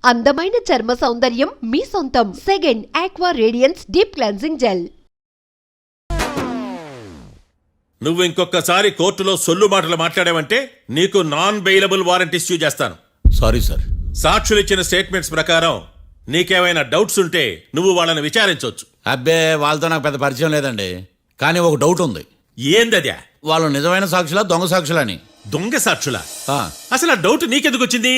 అందమైన చర్మ సౌందర్యం మీ సొంతం. Second aqua radiance deep cleansing gel. నువ్వు ఇంకొకసారి కోర్టులో సొల్లు మాటలు మాట్లాడావంటే నీకు నాన్ బెయిలబుల్ వారెంట్ ఇష్యూ చేస్తాను. Sorry sir. సాక్షులు ఇచ్చిన స్టేట్మెంట్స్ ప్రకారం నీకేమైనా డౌట్స్ ఉంటే నువ్వు వాళ్ళని విచారించవచ్చు. అబ్బే, వాళ్ళతో నాకు పెద్ద పరిచయం లేదండి. కానీ ఒక డౌట్ ఉంది. ఏందద్యా? వాళ్ళు నిజమైన సాక్షులా దొంగ సాక్షులని? దొంగ సాక్షులా? అసలు ఆ డౌట్ నీకెందుకు వచ్చింది?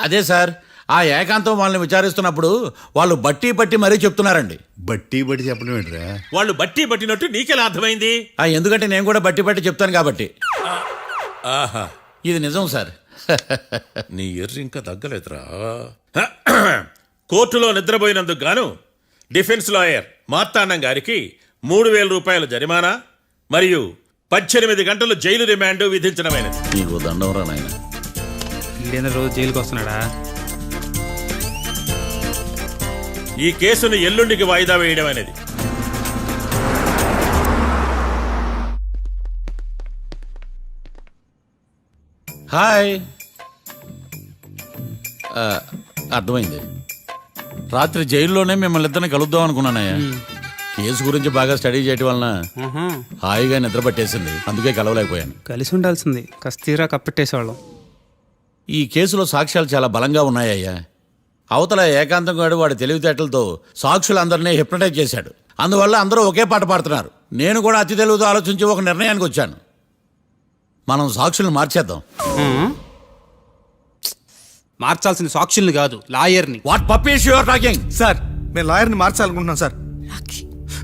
అదే సార్, ఆ ఏకాంతం వాళ్ళని విచారిస్తున్నప్పుడు వాళ్ళు బట్టి పట్టి మరీ చెప్తున్నారండి. బట్టి బట్టి చెప్పడం ఏంట్రా? వాళ్ళు బట్టి పట్టినట్టు నీకెలా అర్థమైంది? ఎందుకంటే నేను కూడా బట్టి పట్టి చెప్తాను కాబట్టి. ఆహా, ఇది నిజం సార్. నీ ఎర్రి ఇంకా తగ్గలేదురా. కోర్టులో నిద్రపోయినందుకు గాను డిఫెన్స్ లాయర్ మార్తాండం గారికి 3,000 రూపాయల జరిమానా మరియు 18 గంటలు జైలు రిమాండ్ విధించడమైనది. నీకు దండంరా నాయన. ఈడేంద్ర రోజు జైలుకి వస్తున్నాడా? ఈ కేసును ఎల్లుండికి వాయిదా వేయడం అనేది. హాయ్. అర్థమైంది. రాత్రి జైల్లోనే మిమ్మల్ని ఇద్దరిని కలుద్దాం అనుకున్నానయ్యా. కేసు గురించి బాగా స్టడీ చేయటం వలన హాయిగా నిద్ర పట్టేసింది, అందుకే కలవలేకపోయాను. కలిసి ఉండాల్సింది, కస్తీరా కప్పెట్టేసేవాళ్ళం. ఈ కేసులో సాక్ష్యాలు చాలా బలంగా ఉన్నాయ్యా. అవతల ఏకాంతం గాడు వాడి తెలివితేటలతో సాక్షులందరినీ హిప్నటైజ్ చేశాడు. అందువల్ల అందరూ ఒకే పాట పాడుతున్నారు. నేను కూడా అతి తెలివితో ఆలోచించి ఒక నిర్ణయానికి వచ్చాను. మనం సాక్షులను మార్చేద్దాం. మార్చాల్సిన సాక్షుల్ని కాదు, లాయర్ని. What puppies you are talking? Sir, మేము లాయర్ని మార్చాలనుకుంటున్నాం సార్.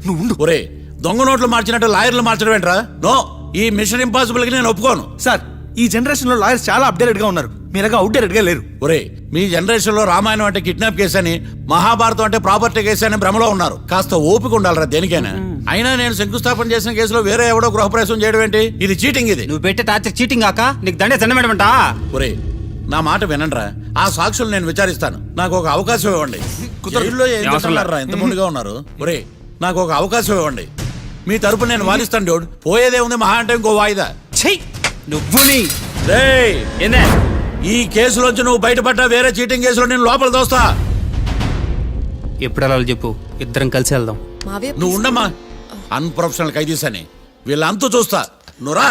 నువ్వు ఉండు. ఒరే, దొంగ నోట్లు మార్చినట్టు లాయర్లు మార్చడం ఏంట్రా? నో, ఈ మిషన్ ఇంపాసిబుల్ కి నేను ఒప్పుకోను. సార్, ఈ జనరేషన్ లో లాయర్స్ చాలా అప్డేటెడ్ గా ఉన్నారు, మీరుగా అవుట్డేటెడ్ గా లేరు. ఒరే, మీ జనరేషన్ లో రామాయణం అంటే కిడ్నాప్ కేసు అని, మహాభారతం అంటే ప్రాపర్టీ కేసు అని భ్రమలో ఉన్నారు. కాస్త ఓపిక ఉండాలరా దేనికైనా. అయినా నేను శంకుస్థాపన చేసిన కేసులో వేరే ఎవడో గృహప్రవేశం చేయడం ఏంటి? ఇది చీటింగ్. ఇది నువ్వు పెట్టే టార్చర్ చీటింగ్ కాక నీకు దండే దండమేడమంటా? ఒరే, నా మాట వినండిరా. ఆ సాక్షులు నేను విచారిస్తాను. నాకు ఒక అవకాశం ఇవ్వండి. జైల్లో ఏం చేస్తున్నారా ఇంత ముందుగా ఉన్నారు? ఒరే, నాకు ఒక అవకాశం ఇవ్వండి. మీ తరపు నేను వాదిస్తాను. డోడ్ పోయేదే ఉంది, మహా అంటే ఇంకో వాయిదా. నువ్వు ఈ కేసులోంచి నువ్వు బయటపడ్డా వేరే చీటింగ్ కేసులో నేను లోపల దోస్తా. ఎప్పుడు వెళ్ళాలి చెప్పు, ఇద్దరం కలిసి వెళ్దాం. నువ్వు ఉండమ్మా. అన్ప్రొఫెషనల్ ఖైదీస్ అని వీళ్ళంతా చూస్తా. నువ్వురా.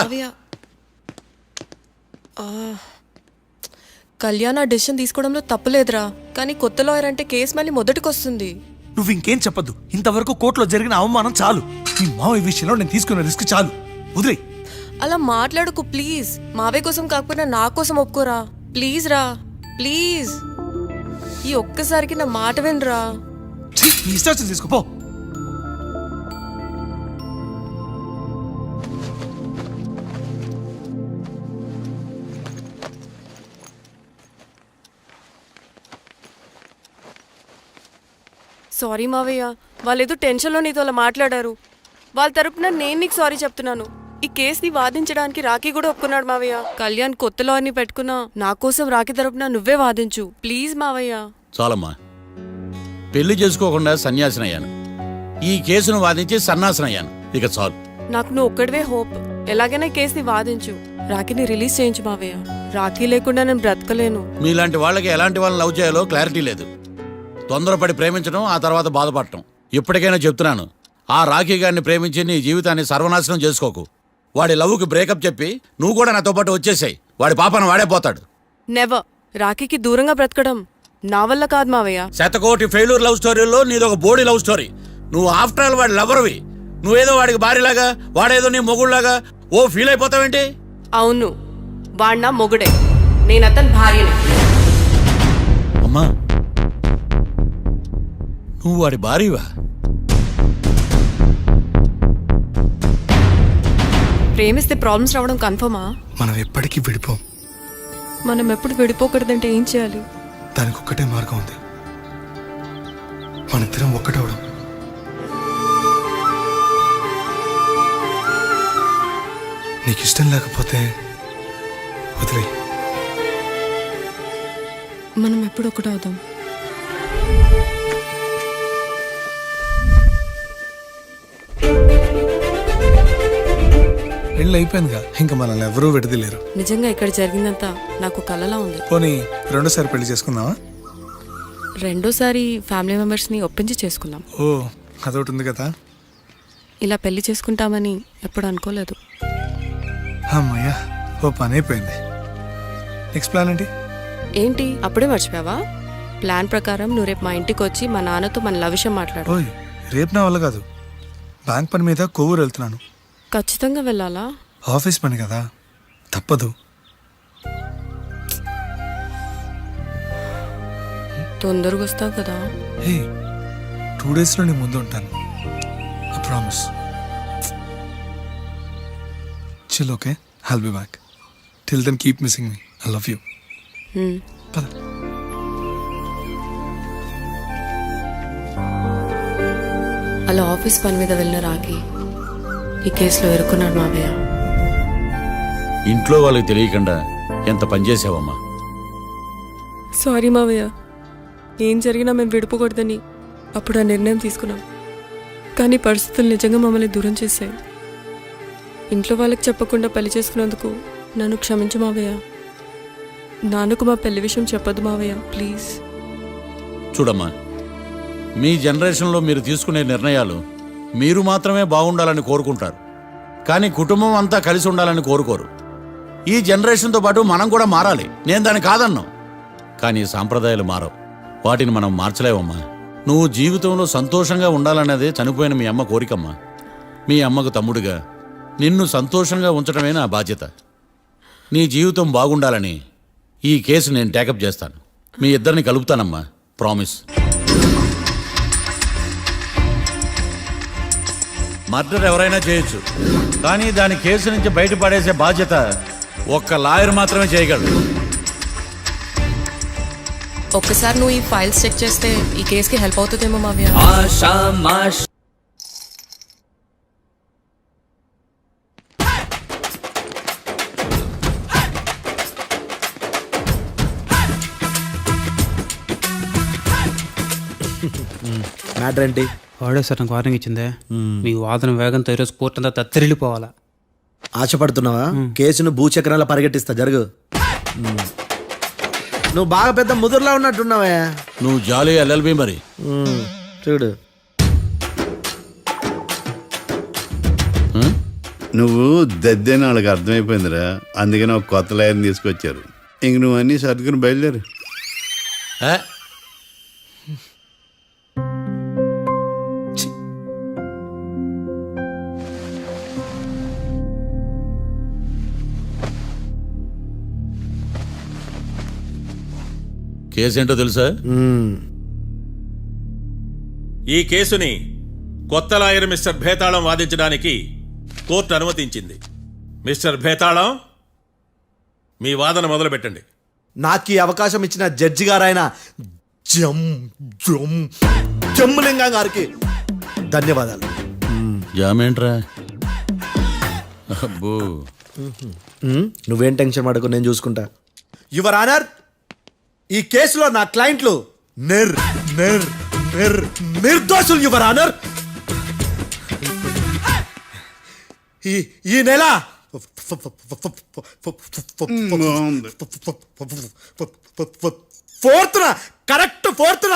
కళ్యాణ్ ఆ డెసిషన్ తీసుకోవడంలో తప్పులేదురా, కానీ కొత్త లాయర్ అంటే కేసు మళ్ళీ మొదటికొస్తుంది. నువ్వు ఇంకేం చెప్పద్దు. ఇంతవరకు కోర్టులో జరిగిన అవమానం చాలు. నీ మావయ్య విషయంలో నేను తీసుకున్న రిస్క్ చాలు. వదిలే. అలా మాట్లాడుకు ప్లీజ్. మావయ్య కోసం కాకపోయినా నా కోసం ఒప్పుకోరా ప్లీజ్ రా, ప్లీజ్. ఈ ఒక్కసారికి నా మాట వినరా. నీ ఇష్టం తీసుకోపో. సారీ మావయ్య, వాళ్ళేదో టెన్షన్లో నీతో అలా మాట్లాడారు. వాళ్ళ తరపున నేను నీకు సారీ చెప్తున్నాను. ఈ కేసుని వాదించడానికి రాఖీ కూడా ఒప్పుకున్నాడు మావయ్య. కళ్యాణ్ కొత్త లాయర్ని పెట్టుకున్నా నా కోసం రాఖీ తరపున నువ్వే వాదించు ప్లీజ్ మావయ్య. చాలమ్మా, పెళ్లి చేసుకోకుండా సన్యాసినయ్యాను. ఈ కేసును వాదించి సన్నాసనయ్యాను. ఇక చాలు. నాకు నువ్వు ఒక్కడివే హోప్. ఎలాగైనా ఈ కేసుని వాదించు, రాఖీని రిలీజ్ చేయించు మావయ్య. రాఖీ లేకుండా నేను బ్రతకలేను. మీలాంటి వాళ్ళకి ఎలాంటి వాళ్ళని లవ్ చేయాలో క్లారిటీ లేదు. తొందరపడి ప్రేమించడం, ఆ తర్వాత బాధపడటం. ఇప్పటికైనా చెప్తున్నాను, ఆ రాఖీ గారిని ప్రేమించి నీ జీవితాన్ని సర్వనాశనం చేసుకోకు. వాడి లవ్కి బ్రేకప్ చెప్పి నువ్వు కూడా నాతో పాటు వచ్చేసాయి. వాడి పాపను వాడే పోతాడు. నెవర్. రాఖీకి దూరంగా బ్రతకడం నా వల్ల కాదు మావయ్య. శతకోటి ఫెయిల్యూర్ లవ్ స్టోరీలో నీదొక బోడీ లవ్ స్టోరీ. నువ్వు ఆఫ్టర్ ఆల్ వాడి లవర్వి. నువ్వేదో వాడికి భార్యలాగా, వాడేదో నీ మొగుడులాగా ఓ ఫీల్ అయిపోతావేంటి? అవును, వాడు నా మొగుడే, నేను అతని భార్యని. అమ్మా, నువ్వు వాడి భార్యవా? ప్రేమిస్తే ప్రాబ్లమ్స్ రావడం కన్ఫర్మా? మనం ఎప్పటికీ విడిపోం. మనం ఎప్పుడు విడిపోకూడదంటే ఏం చేయాలి? దానికి ఒక్కటే మార్గం ఉంది, మనిద్దరం ఒక్కటవడం. నీకు ఇష్టం లేకపోతే వదిలే. మనం ఎప్పుడు ఒకటవుదాం. పెళ్ళి అయిపోయిందిగా, ఇంకా మనల్ని ఎవరూ విడదలేరు. నిజంగా ఇక్కడ జరిగిందంతా నాకు కలలా ఉంది. పోనీ రెండోసారి పెళ్లి చేసుకుందామా? రెండోసారి ఫ్యామిలీ మెంబర్స్ని ఒప్పించి చేసుకున్నాం. ఓ అదొకటి ఉంది కదా. ఇలా పెళ్లి చేసుకుంటామని ఎప్పుడు అనుకోలేదు. అమ్మయ్యా, ఓ పని అయిపోయింది. నెక్స్ట్ ప్లాన్ ఏంటి? ఏంటి అప్పుడే మర్చిపోయావా? ప్లాన్ ప్రకారం నువ్వు రేపు మా ఇంటికి వచ్చి మా నాన్నతో మన లవ్ విషయం మాట్లాడు. ఓయ్, రేపు నా వల్ల కాదు. బ్యాంక్ పని మీద కొవ్వూరు వెళ్తున్నాను. ఖచ్చితంగా వెళ్ళాలా? ఆఫీస్ పని కదా, తప్పదు. తొందరగా వస్తావు కదా. హే, 2 డేస్లో నీ ముందు ఉంటాను. I promise. Chill, okay? I'll be back. Till then keep missing me. I love you. పద. అలా ఆఫీస్ పని మీద వెళ్ళిన రాకి ఈ కేసులో ఎరుకున్నాడు మావయ్య. ఇంట్లో వాళ్ళకి తెలియకుండా ఎంత పనిచేసావమ్మా. సారీ మావయ్య, ఏం జరిగినా మేము విడిపోకూడదని అప్పుడు ఆ నిర్ణయం తీసుకున్నాం. కానీ పరిస్థితులు నిజంగా మమ్మల్ని దూరం చేశాయి. ఇంట్లో వాళ్ళకి చెప్పకుండా పెళ్లి చేసుకున్నందుకు నన్ను క్షమించు మావయ్య. నాన్నకు మా పెళ్లి విషయం చెప్పొద్దు మావయ్య, ప్లీజ్. చూడమ్మా, మీ జనరేషన్లో మీరు తీసుకునే నిర్ణయాలు మీరు మాత్రమే బాగుండాలని కోరుకుంటారు, కానీ కుటుంబం అంతా కలిసి ఉండాలని కోరుకోరు. ఈ జనరేషన్తో పాటు మనం కూడా మారాలి. నేను దాన్ని కాదన్నాను, కానీ సాంప్రదాయాలు మారవు. వాటిని మనం మార్చలేవమ్మా. నువ్వు జీవితంలో సంతోషంగా ఉండాలన్నదే చనిపోయిన మీ అమ్మ కోరికమ్మా. మీ అమ్మకు తమ్ముడిగా నిన్ను సంతోషంగా ఉంచడమే నా బాధ్యత. నీ జీవితం బాగుండాలని ఈ కేసు నేను టేకప్ చేస్తాను. మీ ఇద్దరిని కలుపుతానమ్మా, ప్రామిస్. మర్డర్ ఎవరైనా చేయొచ్చు, కానీ దాని కేసు నుంచి బయటపడేసే బాధ్యత ఒక్క లాయర్ మాత్రమే చేయగలడు. ఒక్కసారి నువ్వు ఈ ఫైల్స్ చెక్ చేస్తే ఈ కేసుకి హెల్ప్ అవుతుందేమో మావయ్య. మ్యాటర్ ఏంటి? వాడే సార్ నాకు వార్నింగ్ ఇచ్చిందే. మీ వాదన వేగంతో ఈరోజు కోర్టు అంతా తత్తరిల్లిపోవాలా. ఆశపడుతున్నావా? కేసును భూచక్రాల పరిగెట్టిస్తా, జరుగు. నువ్వు బాగా పెద్ద ముదురులా ఉన్నట్టున్నావా? నువ్వు జాలి ఎల్ఎల్బి మరి. చూడు, నువ్వు దద్దేని వాళ్ళకి అర్థమైపోయిందిరా. అందుకని ఒక కొత్త లాయర్ని తీసుకొచ్చారు. ఇంక నువ్వు అన్నీ సర్దుకుని బయలుదేరు. ఏ? కేసేంటో తెలుసా? ఈ కేసుని కొత్త లాయర్ మిస్టర్ భేతాళం వాదించడానికి కోర్టు అనుమతించింది. మిస్టర్ భేతాళం, మీ వాదన మొదలు పెట్టండి. నాకు ఈ అవకాశం ఇచ్చిన జడ్జి గారైన జమ్ములింగం గారికి ధన్యవాదాలు. జామేంట్రా? అబ్బో, నువ్వేం టెన్షన్ పడకు, నేను చూసుకుంటా. యువర్ ఆనర్, ఈ కేసులో నా క్లయింట్లు నిర్దోషులు యువర్ ఆనర్. ఈ నెల 4th correct 4th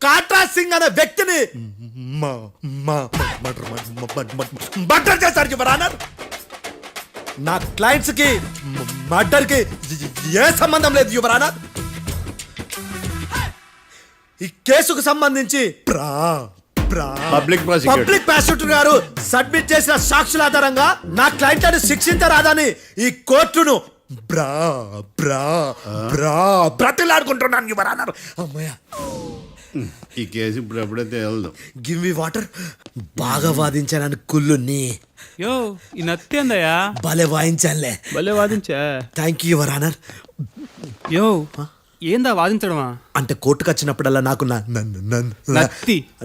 Katra Singh అనే వ్యక్తిని మర్డర్ చేశారు యువర్ ఆనర్. నా క్లయింట్స్ కి మర్డర్ కి ఏ సంబంధం లేదు యువర్ ఆనర్. ఈ కేసుకు సంబంధించి పబ్లిక్ ప్రాసిక్యూటర్ గారు సబ్మిట్ చేసిన సాక్షుల ఆధారంగా నా క్లయింట్లను శిక్షించరాదని ఈ కోర్టును బ్రతిలాడుకుంటున్నాను యువర్ ఆనర్. అమ్మయ్య, ఈ కేసు ఇప్పుడు ఎప్పుడైతే వెళ్దాం. Give me water. బాగా వాదించానని కుళ్ళుని యో ఈ నత్తేందయ్యా, భలే వాయించానులే. భలే వాదించా. Thank you your honour. యో ఏందా వాదించడమా? అంటే కోర్టుకు వచ్చినప్పుడల్లా నాకు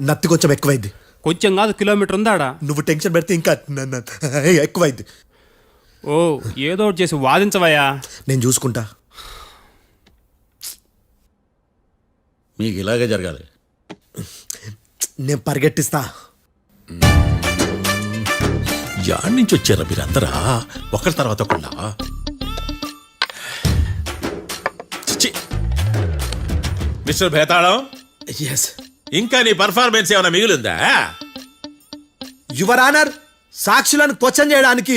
నత్తి కొంచెం ఎక్కువైంది. కొంచెం కాదు, కిలోమీటర్ ఉందాడా. నువ్వు టెన్షన్ పెడితే ఇంకా ఎక్కువైంది. ఓ ఏదో ఒకటి చేసి వాదించవయ్యా. నేను చూసుకుంటా. మీకు ఇలాగే జరగాలి. నేను పరిగెట్టిస్తా. యాడ్ నుంచి వచ్చారా మీరందరా ఒకరి తర్వాత ఒకళ్ళ? మిస్టర్ భేతాళం, ఎస్ ఇంకా నీ పర్ఫార్మెన్స్ ఏమైనా మిగిలిందా? యువర్ ఆనర్, సాక్షులను క్వశ్చన్ చేయడానికి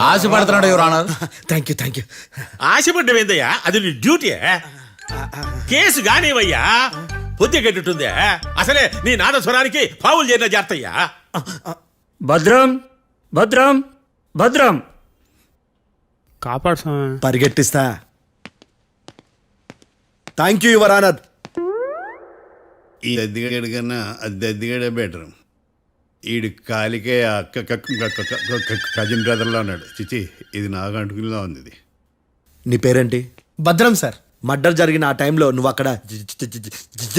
ఆశపడుతున్నాడు యువర్ ఆనర్. థ్యాంక్ యూ ఆశపడ్డమేందయ్యా, అది నీ డ్యూటీ. కేసు గానివయ్యా, బుద్ధి గట్టుందే. అసలే నీ నాదస్వరానికి పావులు చేరిన జాతయ్యా. భద్రం భద్రం భద్రం. కాపాడు స్వామి. పరిగెట్టిస్తా. Thank you your honour. ఈ దద్దిగాడి కన్నా అది దద్దిగాడే బెటర్. ఈడు కాలికే కజిన్ బ్రదర్లో ఉన్నాడు. చిచి, ఇది నాకు అంటుకునిలా ఉంది. ఇది నీ పేరేంటి? భద్రం సార్. మర్డర్ జరిగిన ఆ టైంలో నువ్వు అక్కడ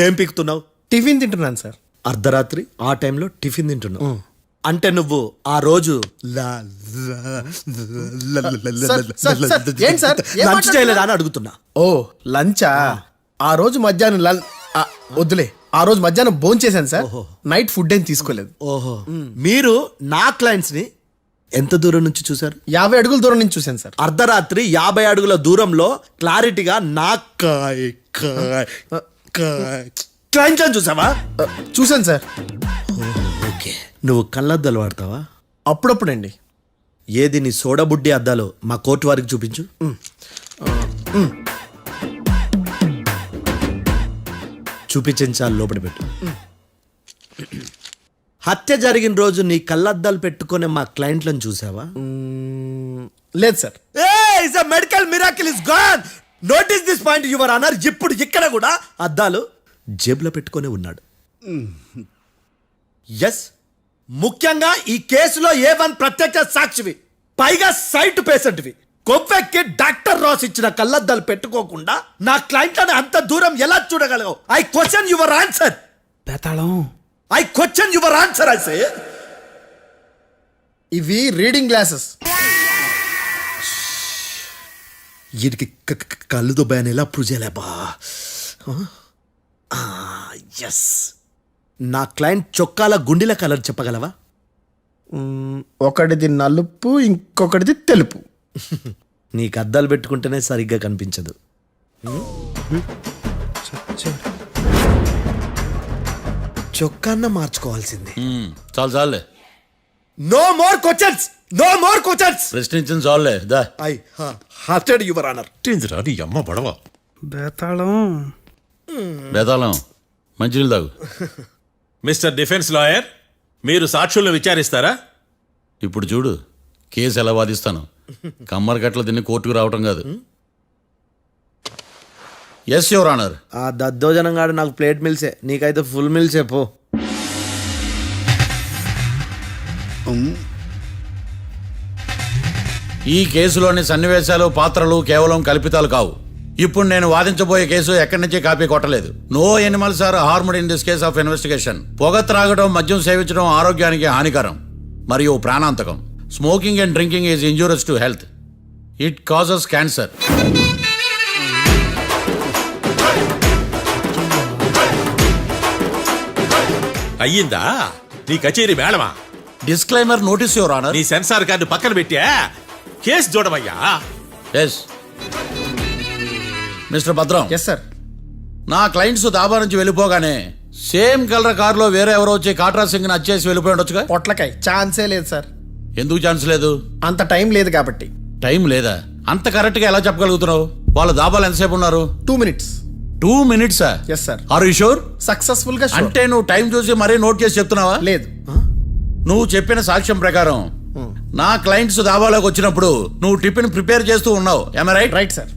ఏం పీకుతున్నావు? టిఫిన్ తింటున్నాను సార్. అర్ధరాత్రి ఆ టైంలో టిఫిన్ తింటున్నావు అంటే నువ్వు ఆ రోజు ఏంటి సార్? లంచ్ చేయలేదా అని అడుగుతున్నా. ఓ లంచా? ఆ రోజు మధ్యాహ్నం వద్దులే, ఆ రోజు మధ్యాహ్నం భోజనం చేశాను సార్. నైట్ ఫుడ్ ఏం తీసుకోలేదు. ఓహో, మీరు నా క్లయింట్స్ ని ఎంత దూరం నుంచి చూసారు? 50 అడుగుల దూరం నుంచి చూశాను సార్. అర్ధరాత్రి 50 అడుగుల దూరంలో క్లారిటీగా నా క్లయింట్స్ అని చూసావా? చూశాను సార్. ఓకే, నువ్వు కళ్ళద్దాలు వాడతావా? అప్పుడప్పుడండి. ఏది నీ సోడా బుడ్డి అద్దాలు మా కోర్టు వారికి చూపించు. చూపించాలి, లోపల పెట్టు. హత్య జరిగిన రోజు నీ కళ్ళద్దాలు పెట్టుకునే మా క్లయింట్లను చూసావా? లేదు sir. Medical miracle is gone. Notice this point your honour. ఇప్పుడు ఇక్కడ కూడా అద్దాలు జేబులో పెట్టుకొని ఉన్నాడు. ఎస్, ముఖ్యంగా ఈ కేసులో A1 ప్రత్యక్ష సాక్షివి, పైగా సైట్ పేషెంట్వి. కొవ్వెక్కి డాక్టర్ రాస్ ఇచ్చిన కళ్ళద్దాలు పెట్టుకోకుండా నా క్లయింట్లను అంత దూరం ఎలా చూడగలవు? I question your answer. బేతాళం. I question your answer. I say ఇవి రీడింగ్ గ్లాసెస్. వీడికి కళ్ళు దుబ్బాయని ఎలా ప్రూవ్ చేయలేబా? ఎస్, నా క్లయింట్ చొక్కాల గుండెల కలర్ చెప్పగలవా? ఒకటిది నలుపు, ఇంకొకటిది తెలుపు. నీకు అద్దాలు పెట్టుకుంటేనే సరిగ్గా కనిపించదు. చొక్కాన్న మార్చుకోవాల్సింది. చాలు చాలులే, no more questions, no more questions. ప్రశ్నించింది చాలులే. దా ఐ హార్టెడ్ యువర్ ఆనర్. నీ అమ్మ పడవ. బేతాళం. బేతాళం, మంచినీళ్ళు తాగు. మిస్టర్ డిఫెన్స్ లాయర్, మీరు సాక్షులను విచారిస్తారా? ఇప్పుడు చూడు, కేసు ఎలా వాదిస్తాను. కమ్మరి గట్ల తిని కోర్టుకు రావటం కాదు. Yes your honour. ఆ దద్దోజనం గాడు నాకు ప్లేట్ మిల్సే, నీకైతే ఫుల్ మిల్సే పో. ఈ కేసులోని సన్నివేశాలు, పాత్రలు కేవలం కల్పితాలు కావు. ఇప్పుడు నేను వాదించబోయే కేసు ఎక్కడి నుంచి కాపీ కొట్టలేదు. No animals are harmed in this case of investigation. పొగ త్రాగడం, మద్యం సేవించడం ఆరోగ్యానికి హానికరం మరియు ప్రాణాంతకం. Smoking and drinking is injurious to health. It causes cancer. అయ్యిందా నీ కచేరీ మేడమా? Disclaimer notice your honour. నీ సెన్సార్ కార్డు పక్కన పెట్టా కేసు చూడమయ్యా. Yes mister Bhadram. Yes sir. నా క్లయింట్స్ దాబా నుంచి వెళ్ళిపోగానే సేమ్ కలర్ కారులో వేరే ఎవరో వచ్చి కాట్రా సింగ్ వచ్చేసి వెళ్ళిపోయి ఉండొచ్చుగా? పొట్లకాయ ఛాన్సే లేదు సార్. ఎందుకు ఛాన్స్ లేదు? అంత టైం లేదు కాబట్టి. టైం లేదా? అంత కరెక్ట్ గా ఎలా చెప్పగలుగుతున్నావు? వాళ్ళ దాబాలు ఎంతసేపు ఉన్నారు? 2 minutes. 2 minutes? Yes sir. Are you sure? Successful గా sure. అంటే నువ్వు టైం చూసి మరీ నోట్ చేసి చెప్తున్నావా? లేదు. నువ్వు చెప్పిన సాక్ష్యం ప్రకారం నా క్లయింట్స్ దాబాలోకి వచ్చినప్పుడు నువ్వు టిఫిన్ ప్రిపేర్ చేస్తూ ఉన్నావు. ఎమ్ రైట్? Right sir.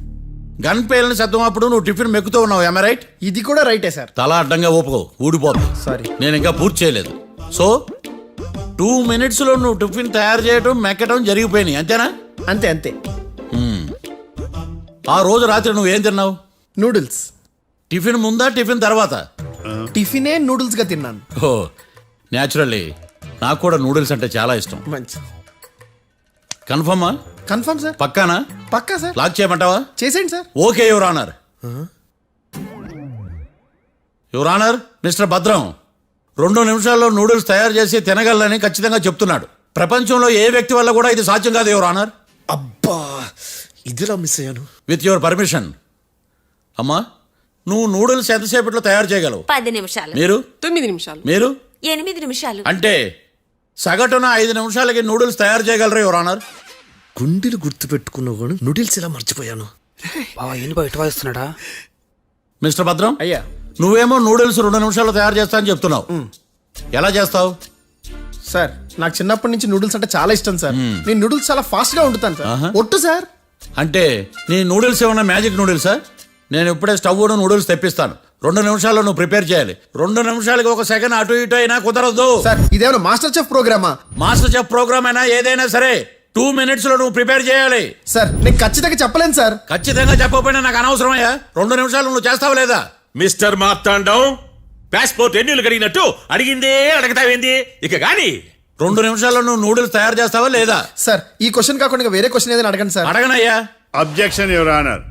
గన్ పేలిన శబ్దం అప్పుడు నువ్వు టిఫిన్ మెక్కుతూ ఉన్నావు. ఎమ్ రైట్? ఇది కూడా రైటే సార్. తల అడ్డంగా ఊపుకో, ఊడిపోతుంది. సారీ. నేను ఇంకా పూర్తి చేయలేదు. సో 2 minutes లో నువ్వు టిఫిన్ తయారు చేయడం, మెక్కడం జరిగిపోయినాయి, అంతేనా? అంతే అంతే. ఆ రోజు రాత్రి నువ్వు ఏం తిన్నావు? నూడిల్స్. టిఫిన్ ముందా, టిఫిన్ తర్వాత? టిఫినే నూడిల్స్ గా తిన్నాను. ఓ న్యాచురల్లీ నాకు కూడా నూడిల్స్ అంటే చాలా ఇష్టం. మంచి. కన్ఫర్మా? Confirm sir. పక్కానా? పక్కా సార్. లాక్ చేయమంటావా? చేసేయండి sir. Okay your honour. Your honour, mister Bhadram 2 నిమిషాల్లో నూడిల్స్ తయారు చేసి తినగలని ఖచ్చితంగా చెప్తున్నాడు. ప్రపంచంలో ఏ వ్యక్తి వల్ల కూడా ఇది సాధ్యం కాదు యువర్ ఆనర్. అబ్బా, ఇదిలా మిస్ అయ్యాను. With your permission. అమ్మా, నువ్వు నూడిల్స్ ఎంతసేపట్లో తయారు చేయగలవు? 10 నిమిషాలు. మీరు 9 నిమిషాలు. మీరు 8 నిమిషాలు. అంటే సగటున 5 నిమిషాలకి నూడిల్స్ తయారు చేయగలరు యువర్ ఆనర్. గుండెలు గుర్తు పెట్టుకున్నా కూడా నూడిల్స్ ఎలా మర్చిపోయాను. బావా ఏంటి బయట వాయిస్తున్నాడా? మిస్టర్ భద్రం, అయ్యా నువ్వేమో నూడిల్స్ 2 నిమిషాల్లో తయారు చేస్తా అని చెప్తున్నావు. ఎలా చేస్తావు? సార్ నాకు చిన్నప్పటి నుంచి నూడిల్స్ అంటే చాలా ఇష్టం సార్. నేను నూడిల్స్ చాలా ఫాస్ట్ గా వండుతాను సార్. ఒట్టు సార్. అంటే నీ నూడిల్స్ ఏమన్నా మ్యాజిక్ నూడిల్సా? నేను ఇప్పుడే స్టవ్ నూడిల్స్ తెప్పిస్తాను. 2 నిమిషాల్లో నువ్వు ప్రిపేర్ చేయాలి. 2 నిమిషాలకి 1 సెకండ్ అటు ఇటు అయినా కుదరదు. సార్ ఇదేమైనా మాస్టర్ చెఫ్ ప్రోగ్రామా? మాస్టర్ చెఫ్ ప్రోగ్రామ్ అయినా ఏదైనా సరే 2 minutes లో నువ్వు ప్రిపేర్ చేయాలి. సార్ నేను ఖచ్చితంగా చెప్పలేను సార్. ఖచ్చితంగా చెప్పకపోయినా నాకు అనవసరమయ్యా. 2 నిమిషాలు నువ్వు చేస్తావు లేదా? మిస్టర్ మార్తాండం, పాస్పోర్ట్ ఎన్నిళ్ళు కడిగినట్టు అడిగిందే అడగతావేంది? ఇక గాని 2 నిమిషాల్లో నువ్వు నూడిల్స్ తయారు చేస్తావా లేదా? సార్ ఈ క్వశ్చన్ కాకుండా ఇంకా వేరే క్వశ్చన్ ఏదైనా అడగండి సార్. అడగనయ్యా. Objection your honour.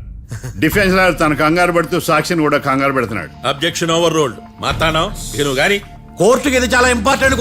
Defence lawyer తన కంగారు పడుతూ సాక్షిని కూడా కంగారు పెడుతున్నాడు. Objection over ruled. మార్తాండం, ఇక నువ్వు గాని కోర్టుకి ఇది చాలా ఇంపార్టెంట్